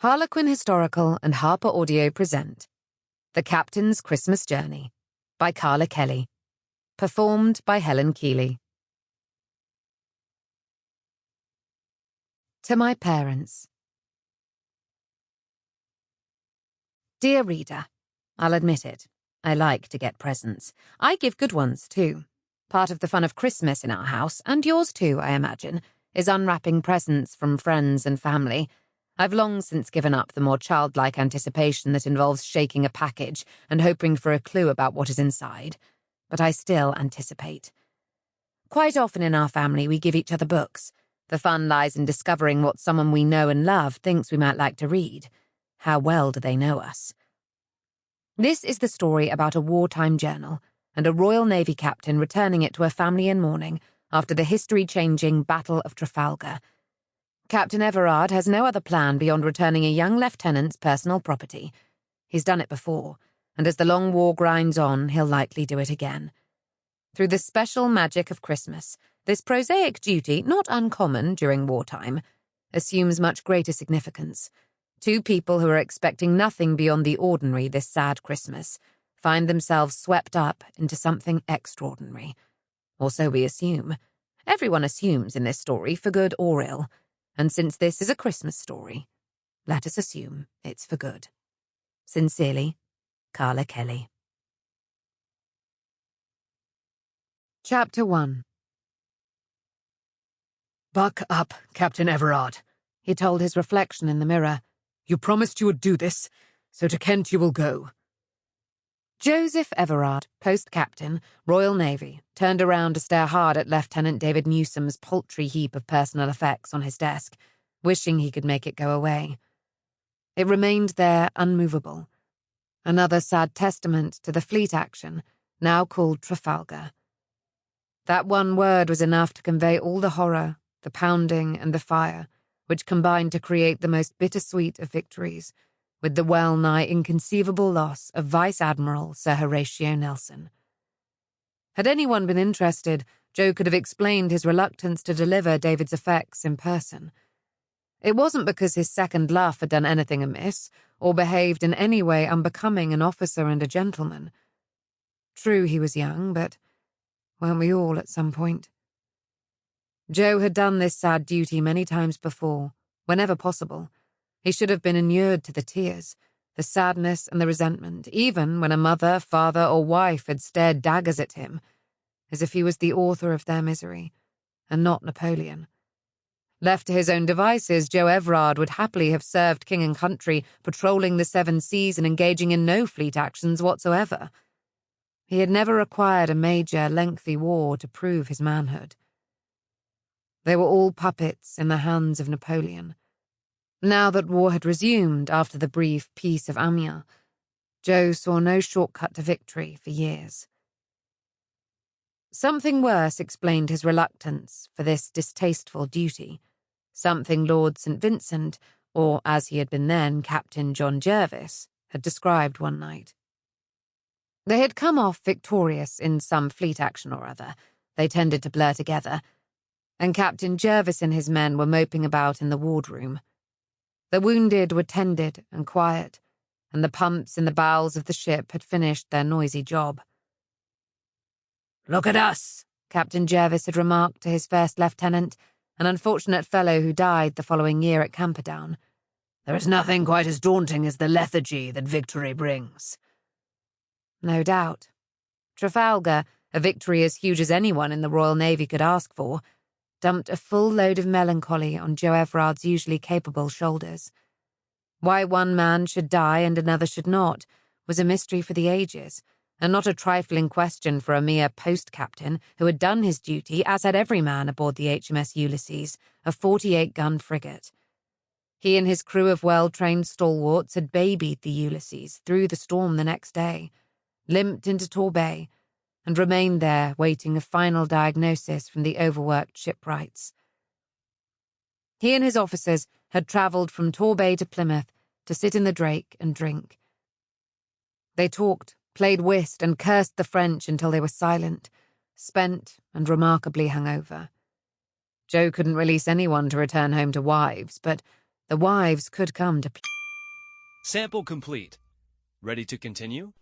Harlequin Historical and HarlequinAudio present The Captain's Christmas Journey by Carla Kelly. Performed by Helen Keeley. To my parents. Dear reader, I'll admit it. I like to get presents. I give good ones, too. Part of the fun of Christmas in our house, and yours too, I imagine, is unwrapping presents from friends and family. I've long since given up the more childlike anticipation that involves shaking a package and hoping for a clue about what is inside. But I still anticipate. Quite often in our family we give each other books. The fun lies in discovering what someone we know and love thinks we might like to read. How well do they know us? This is the story about a wartime journal and a Royal Navy captain returning it to a family in mourning after the history-changing Battle of Trafalgar. Captain Everard has no other plan beyond returning a young lieutenant's personal property. He's done it before, and as the long war grinds on, he'll likely do it again. Through the special magic of Christmas, this prosaic duty, not uncommon during wartime, assumes much greater significance. Two people who are expecting nothing beyond the ordinary this sad Christmas find themselves swept up into something extraordinary. Or so we assume. Everyone assumes in this story, for good or ill. And since this is a Christmas story, let us assume it's for good. Sincerely, Carla Kelly. Chapter 1. "Buck up, Captain Everard," he told his reflection in the mirror. "You promised you would do this, so to Kent you will go." Joseph Everard, post-captain, Royal Navy, turned around to stare hard at Lieutenant David Newsom's paltry heap of personal effects on his desk, wishing he could make it go away. It remained there unmovable. Another sad testament to the fleet action, now called Trafalgar. That one word was enough to convey all the horror, the pounding and the fire, which combined to create the most bittersweet of victories, with the well-nigh inconceivable loss of Vice Admiral Sir Horatio Nelson. Had anyone been interested, Joe could have explained his reluctance to deliver David's effects in person. It wasn't because his second luff had done anything amiss, or behaved in any way unbecoming an officer and a gentleman. True, he was young, but weren't we all at some point? Joe had done this sad duty many times before, whenever possible. He should have been inured to the tears, the sadness and the resentment, even when a mother, father, or wife had stared daggers at him, as if he was the author of their misery, and not Napoleon. Left to his own devices, Joe Everard would happily have served king and country, patrolling the seven seas and engaging in no fleet actions whatsoever. He had never required a major, lengthy war to prove his manhood. They were all puppets in the hands of Napoleon. Now that war had resumed after the brief peace of Amiens, Joe saw no shortcut to victory for years. Something worse explained his reluctance for this distasteful duty, something Lord St. Vincent, or as he had been then, Captain John Jervis, had described one night. They had come off victorious in some fleet action or other. They tended to blur together, and Captain Jervis and his men were moping about in the wardroom. The wounded were tended and quiet, and the pumps in the bowels of the ship had finished their noisy job. "Look at us," Captain Jervis had remarked to his first lieutenant, an unfortunate fellow who died the following year at Camperdown. "There is nothing quite as daunting as the lethargy that victory brings." No doubt. Trafalgar, a victory as huge as anyone in the Royal Navy could ask for, dumped a full load of melancholy on Joe Everard's usually capable shoulders. Why one man should die and another should not was a mystery for the ages, and not a trifling question for a mere post-captain who had done his duty, as had every man aboard the HMS Ulysses, a 48-gun frigate. He and his crew of well-trained stalwarts had babied the Ulysses through the storm the next day, limped into Torbay, and remained there waiting a final diagnosis from the overworked shipwrights. He and his officers had travelled from Torbay to Plymouth to sit in the Drake and drink. They talked, played whist, and cursed the French until they were silent, spent and remarkably hungover. Joe couldn't release anyone to return home to wives, but the wives could come to Sample complete. Ready to continue?